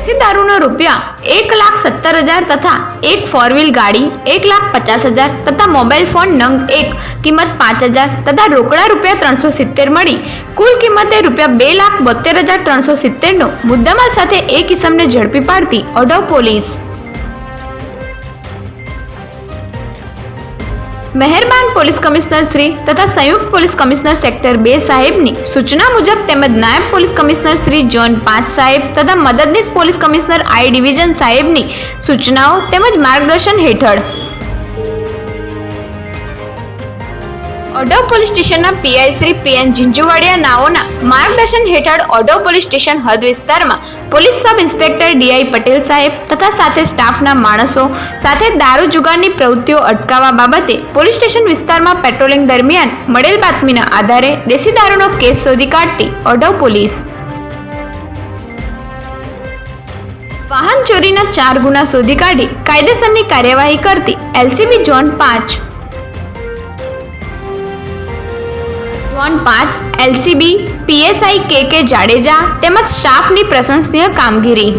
દેશી દારૂનો રૂપિયા 1,70,000 તથા એક 4 વ્હીલ ગાડી 1,50,000 તથા મોબાઈલ ફોન નંગ 1 કિંમત 5,000 તથા રોકડા રૂપિયા 370 મળી કુલ કિંમતે રૂપિયા 2,72,370 નો મુદ્દામાલ સાથે એક ઇસમને ઝડપી પાડતી ઓઢવ પોલીસ। મહેરબાન પોલીસ કમિશનર શ્રી તથા સંયુક્ત પોલીસ કમિશનર સેક્ટર 2 સાહેબની સૂચના મુજબ તેમજ નાયબ પોલીસ કમિશનર શ્રી ઝોન 5 સાહેબ તથા મદદનીશ પોલીસ કમિશનર આઈ ડિવિઝન સાહેબની સૂચનાઓ તેમજ માર્ગદર્શન હેઠળ ઓઢવ પોલીસ સ્ટેશનના પીઆઈ શ્રી પીએન ઝીંઝુવાડિયા નાઓના માર્ગદર્શન હેઠળ ઓઢવ પોલીસ સ્ટેશન હદ વિસ્તારમાં police sub inspector DI Patel સાહેબ તથા સાથે સ્ટાફના માણસો સાથે દારૂ જુગારની પ્રવૃત્તિઓ અટકાવવા બાબતે પોલીસ સ્ટેશન વિસ્તારમાં પેટ્રોલિંગ દરમિયાન મળેલ બાતમીના આધારે દેશી દારૂનો કેસ શોધી કાઢતી ઓઢવ પોલીસ। વાહન ચોરીના 4 ગુના શોધી કાઢી કાયદેસરની કાર્યવાહી કરતી એલસીબી ઝોન 5 એલસીબી પીએસઆઈ કે જાડેજા તેમજ સ્ટાફની પ્રશંસનીય કામગીરી।